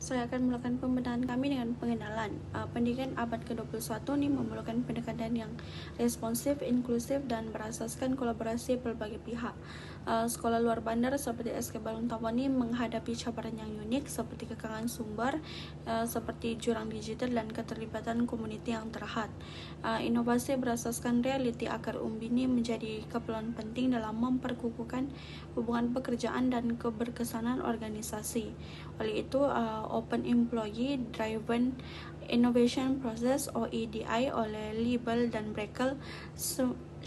Saya akan melakukan pembenahan kami dengan pengenalan. Pendidikan abad ke-21 ini memerlukan pendekatan yang responsif, inklusif, dan berasaskan kolaborasi berbagai pihak. Sekolah luar bandar seperti SK Balung Tawau ini menghadapi cabaran yang unik seperti kekurangan sumber, seperti jurang digital dan keterlibatan komuniti yang terhad. Inovasi berasaskan realiti akar umbi ini menjadi keperluan penting dalam memperkukuhkan hubungan pekerjaan dan keberkesanan organisasi. Oleh itu, Open Employee Driven Innovation Process (OEDI) oleh Liebel dan Breckel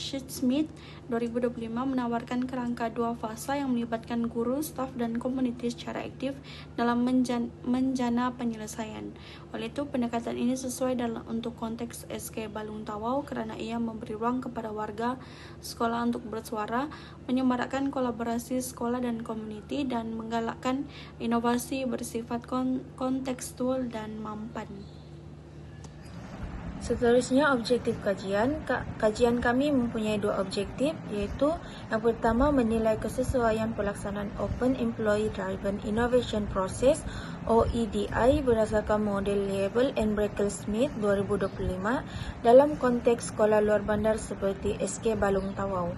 Smith 2025 menawarkan kerangka dua fasa yang melibatkan guru, staf, dan komuniti secara aktif dalam menjana penyelesaian. Oleh itu, pendekatan ini sesuai untuk konteks SK Balung Tawau karena ia memberi ruang kepada warga sekolah untuk bersuara, menyemarakkan kolaborasi sekolah dan komuniti, dan menggalakkan inovasi bersifat kontekstual dan mampan. Seterusnya, objektif kajian. Kajian kami mempunyai dua objektif, iaitu yang pertama menilai kesesuaian pelaksanaan Open Employee Driven Innovation Process (OEDI) berdasarkan model Liebel and Breckel Smith 2025 dalam konteks sekolah luar bandar seperti SK Balung Tawau.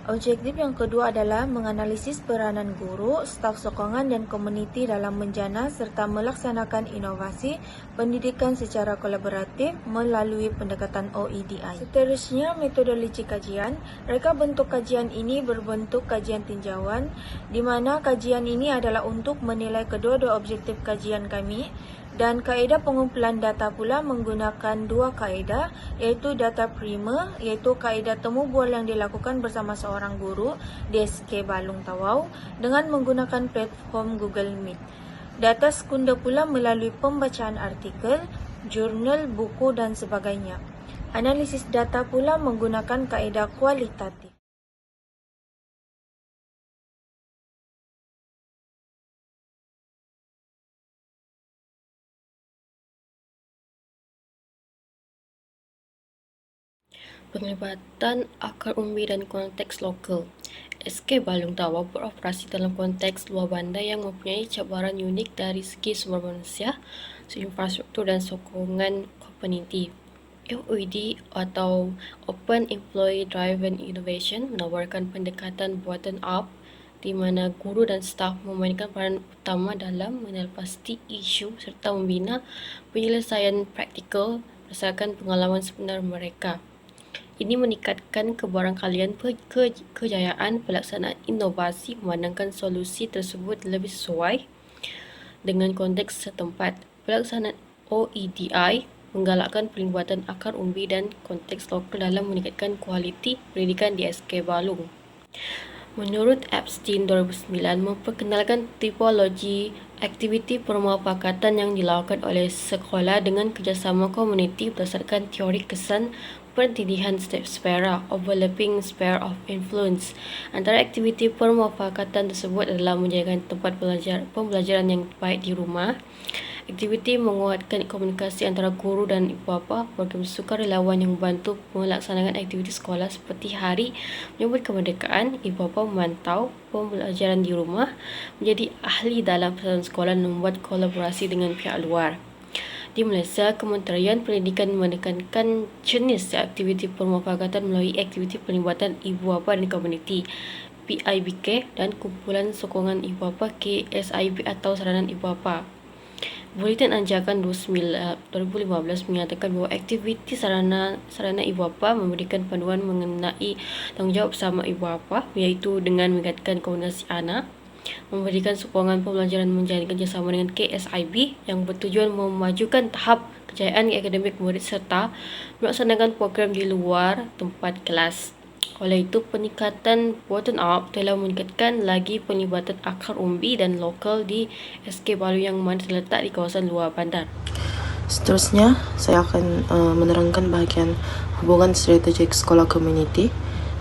Objektif yang kedua adalah menganalisis peranan guru, staf sokongan dan komuniti dalam menjana serta melaksanakan inovasi pendidikan secara kolaboratif melalui pendekatan OEDI. Seterusnya, metodologi kajian. Reka bentuk kajian ini berbentuk kajian tinjauan, di mana kajian ini adalah untuk menilai kedua-dua objektif kajian kami. Dan kaedah pengumpulan data pula menggunakan dua kaedah, iaitu data primer, iaitu kaedah temu bual yang dilakukan bersama seorang guru di SK Balung Tawau dengan menggunakan platform Google Meet. Data sekunder pula melalui pembacaan artikel, jurnal, buku dan sebagainya. Analisis data pula menggunakan kaedah kualitatif. Penglibatan akar umbi dan konteks lokal. SK Balung Tawau beroperasi dalam konteks luar bandar yang mempunyai cabaran unik dari segi sumber manusia, infrastruktur dan sokongan komuniti. OED atau Open Employee Driven Innovation menawarkan pendekatan bottom up di mana guru dan staf memainkan peranan utama dalam menelpasti isu serta membina penyelesaian praktikal berdasarkan pengalaman sebenar mereka. Ini meningkatkan kebarangkalian kejayaan pelaksanaan inovasi memandangkan solusi tersebut lebih sesuai dengan konteks setempat. Pelaksanaan OEDI menggalakkan pelibatan akar umbi dan konteks lokal dalam meningkatkan kualiti pendidikan di SK Balung. Menurut Epstein 2009, memperkenalkan tipologi aktiviti permufakatan yang dilakukan oleh sekolah dengan kerjasama komuniti berdasarkan teori kesan pertindihan sphere, overlapping sphere of influence. Antara aktiviti permufakatan tersebut adalah menjadikan tempat pembelajaran yang baik di rumah, aktiviti menguatkan komunikasi antara guru dan ibu bapa, program sukarelawan yang membantu melaksanakan aktiviti sekolah seperti hari menyambut kemerdekaan, ibu bapa memantau pembelajaran di rumah, menjadi ahli dalam persatuan sekolah dan membuat kolaborasi dengan pihak luar. Di Malaysia, Kementerian Pendidikan menekankan jenis aktiviti permufakatan melalui aktiviti pelibatan ibu bapa dan komuniti PIBK dan kumpulan sokongan ibu bapa KSIB atau saranan ibu bapa. Buletin Anjakan 2015 menyatakan bahawa aktiviti sarana ibu bapa memberikan panduan mengenai tanggungjawab bersama ibu bapa, iaitu dengan meningkatkan komunikasi anak, memberikan sokongan pembelajaran menjalin kerjasama dengan KSIB yang bertujuan memajukan tahap kejayaan akademik murid serta melaksanakan program di luar tempat kelas. Oleh itu, peningkatan bottom up telah meningkatkan lagi pelibatan akar umbi dan lokal di SK Balung yang mana terletak di kawasan luar bandar. Seterusnya, saya akan menerangkan bahagian hubungan strategik sekolah komuniti.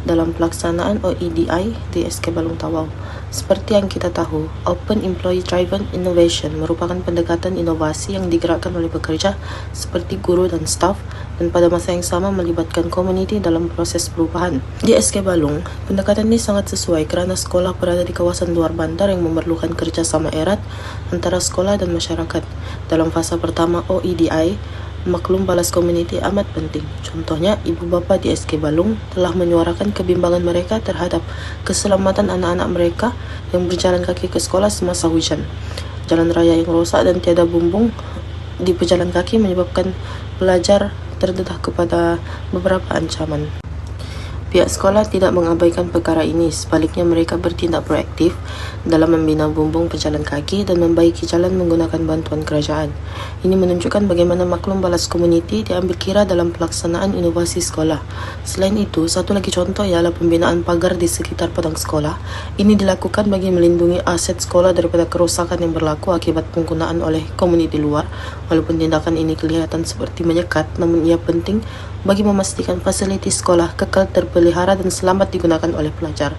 dalam pelaksanaan OEDI di SK Balung Tawau. Seperti yang kita tahu, Open Employee Driven Innovation merupakan pendekatan inovasi yang digerakkan oleh pekerja seperti guru dan staf dan pada masa yang sama melibatkan komuniti dalam proses perubahan. Di SK Balung, pendekatan ini sangat sesuai kerana sekolah berada di kawasan luar bandar yang memerlukan kerjasama erat antara sekolah dan masyarakat. Dalam fasa pertama OEDI, maklum balas komuniti amat penting. Contohnya, ibu bapa di SK Balung telah menyuarakan kebimbangan mereka terhadap keselamatan anak-anak mereka yang berjalan kaki ke sekolah semasa hujan. Jalan raya yang rosak dan tiada bumbung di pejalan kaki menyebabkan pelajar terdedah kepada beberapa ancaman. Pihak sekolah tidak mengabaikan perkara ini, sebaliknya mereka bertindak proaktif dalam membina bumbung pejalan kaki dan membaiki jalan menggunakan bantuan kerajaan. Ini menunjukkan bagaimana maklum balas komuniti diambil kira dalam pelaksanaan inovasi sekolah. Selain itu, satu lagi contoh ialah pembinaan pagar di sekitar padang sekolah. Ini dilakukan bagi melindungi aset sekolah daripada kerosakan yang berlaku akibat penggunaan oleh komuniti luar. Walaupun tindakan ini kelihatan seperti menyekat, namun ia penting bagi memastikan fasiliti sekolah kekal terpelihara dan selamat digunakan oleh pelajar.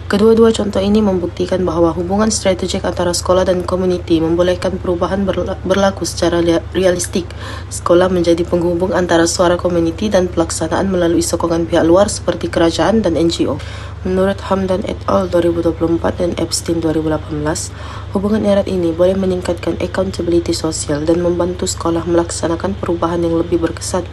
Kedua-dua contoh ini membuktikan bahawa hubungan strategik antara sekolah dan komuniti membolehkan perubahan berlaku secara realistik. Sekolah menjadi penghubung antara suara komuniti dan pelaksanaan melalui sokongan pihak luar seperti kerajaan dan NGO. Menurut Hamdan et al. 2024 dan Epstein 2018, hubungan erat ini boleh meningkatkan accountability sosial dan membantu sekolah melaksanakan perubahan yang lebih berkesan.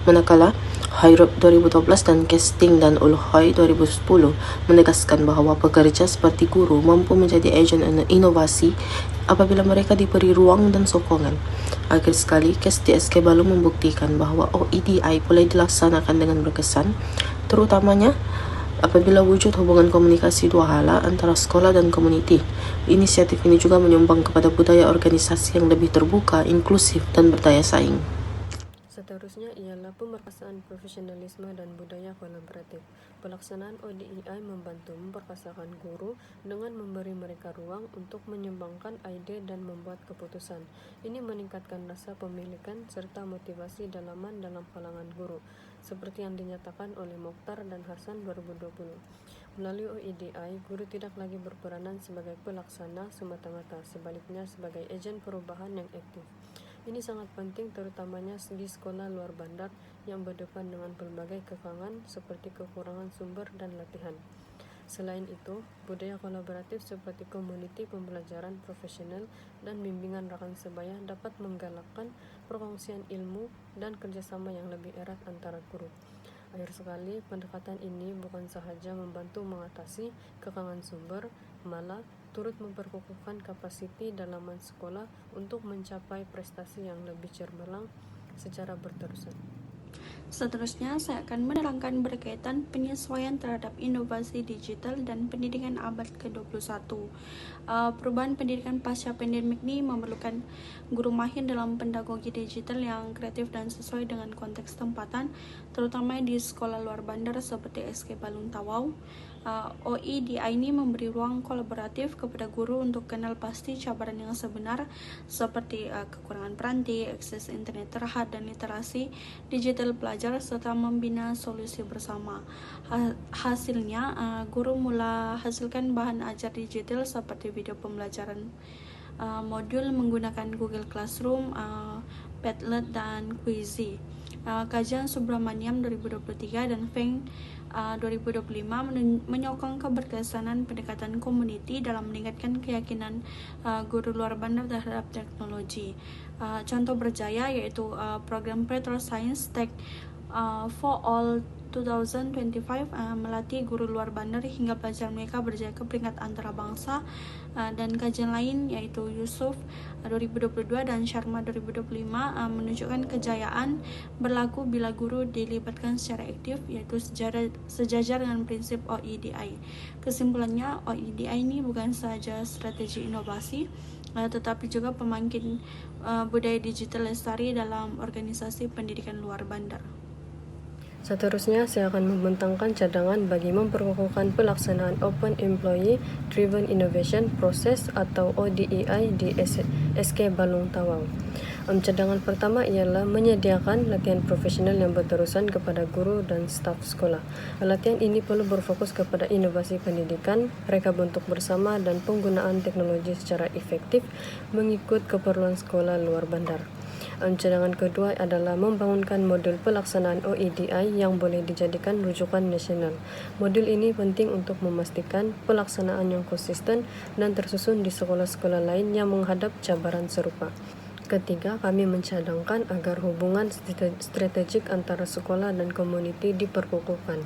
Manakala Hyrup 2012 dan Kesting dan Ulhoy 2010 menegaskan bahawa pekerja seperti guru mampu menjadi ejen inovasi apabila mereka diberi ruang dan sokongan. Akhir sekali, kes di SK Balung membuktikan bahawa OEDI boleh dilaksanakan dengan berkesan, terutamanya apabila wujud hubungan komunikasi dua hala antara sekolah dan komuniti. Inisiatif ini juga menyumbang kepada budaya organisasi yang lebih terbuka, inklusif dan berdaya saing. Seterusnya ialah pemerkasaan profesionalisme dan budaya kolaboratif. Pelaksanaan OEDI membantu memperkasakan guru dengan memberi mereka ruang untuk menyumbangkan ide dan membuat keputusan. Ini meningkatkan rasa pemilikan serta motivasi dalaman dalam kalangan guru, seperti yang dinyatakan oleh Mokhtar dan Hasan 2020. Melalui OEDI, guru tidak lagi berperanan sebagai pelaksana semata-mata, sebaliknya sebagai ejen perubahan yang aktif. Ini sangat penting terutamanya di sekolah luar bandar yang berdepan dengan pelbagai kekangan seperti kekurangan sumber dan latihan. Selain itu, budaya kolaboratif seperti komuniti pembelajaran profesional dan bimbingan rakan sebaya dapat menggalakkan perkongsian ilmu dan kerjasama yang lebih erat antara guru. Akhir sekali, pendekatan ini bukan sahaja membantu mengatasi kekangan sumber, malah turut memperkukuhkan kapasiti dalaman sekolah untuk mencapai prestasi yang lebih cemerlang secara berterusan. Seterusnya, saya akan menerangkan berkaitan penyesuaian terhadap inovasi digital dan pendidikan abad ke-21. Perubahan pendidikan pasca pandemik ini memerlukan guru mahir dalam pedagogi digital yang kreatif dan sesuai dengan konteks tempatan, terutama di sekolah luar bandar seperti SK Balung Tawau. OEDI ini memberi ruang kolaboratif kepada guru untuk kenal pasti cabaran yang sebenar seperti kekurangan peranti, akses internet terhad dan literasi digital pelajar serta membina solusi bersama. Hasilnya, guru mula hasilkan bahan ajar digital seperti video pembelajaran modul menggunakan Google Classroom, Padlet dan Quizy. Kajian Subramaniam 2023 dan Feng 2025 menyokong keberkesanan pendekatan komuniti dalam meningkatkan keyakinan guru luar bandar terhadap teknologi. Contoh berjaya yaitu program Petrol Science Tech for All 2025 melatih guru luar bandar hingga pelajar mereka berjaya ke peringkat antarabangsa, dan kajian lain yaitu Yusuf 2022 dan Sharma 2025 menunjukkan kejayaan berlaku bila guru dilibatkan secara aktif, yaitu sejajar dengan prinsip OEDI. Kesimpulannya, OEDI ini bukan sahaja strategi inovasi, tetapi juga pemangkin budaya digital lestari dalam organisasi pendidikan luar bandar. Seterusnya, saya akan membentangkan cadangan bagi memperkukuhkan pelaksanaan Open Employee Driven Innovation Process atau ODEI di SK Balung Tawau. Cadangan pertama ialah menyediakan latihan profesional yang berterusan kepada guru dan staf sekolah. Latihan ini perlu berfokus kepada inovasi pendidikan, reka bentuk bersama dan penggunaan teknologi secara efektif mengikut keperluan sekolah luar bandar. Cadangan kedua adalah membangunkan modul pelaksanaan OEDI yang boleh dijadikan rujukan nasional. Modul ini penting untuk memastikan pelaksanaan yang konsisten dan tersusun di sekolah-sekolah lain yang menghadap cabaran serupa. Ketiga, kami mencadangkan agar hubungan strategik antara sekolah dan komuniti diperkukuhkan.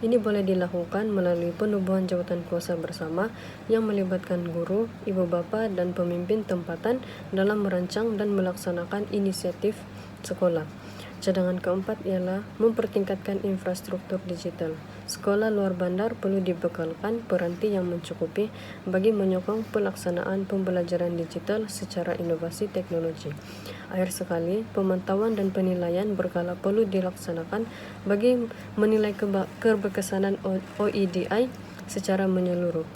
Ini boleh dilakukan melalui penubuhan jawatan kuasa bersama yang melibatkan guru, ibu bapa, dan pemimpin tempatan dalam merancang dan melaksanakan inisiatif sekolah. Cadangan keempat ialah mempertingkatkan infrastruktur digital. Sekolah luar bandar perlu dibekalkan peranti yang mencukupi bagi menyokong pelaksanaan pembelajaran digital secara inovasi teknologi. Akhir sekali, pemantauan dan penilaian berkala perlu dilaksanakan bagi menilai keberkesanan OEDI secara menyeluruh.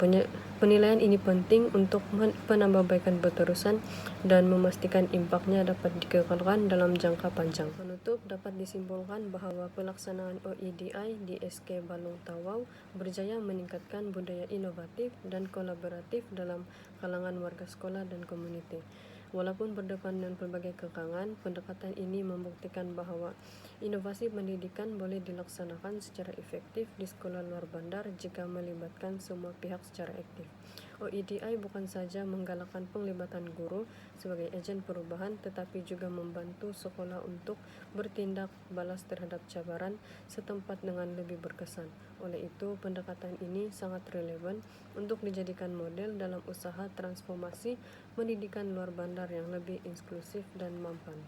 Penilaian ini penting untuk penambahbaikan berterusan dan memastikan impaknya dapat dikekalkan dalam jangka panjang. Penutup, dapat disimpulkan bahawa pelaksanaan OEDI di SK Balong Tawau berjaya meningkatkan budaya inovatif dan kolaboratif dalam kalangan warga sekolah dan komuniti. Walaupun berdepan dengan pelbagai kekangan, pendekatan ini membuktikan bahawa inovasi pendidikan boleh dilaksanakan secara efektif di sekolah luar bandar jika melibatkan semua pihak secara aktif. OEDI bukan saja menggalakkan penglibatan guru sebagai ejen perubahan, tetapi juga membantu sekolah untuk bertindak balas terhadap cabaran setempat dengan lebih berkesan. Oleh itu, pendekatan ini sangat relevan untuk dijadikan model dalam usaha transformasi pendidikan luar bandar yang lebih inklusif dan mampan.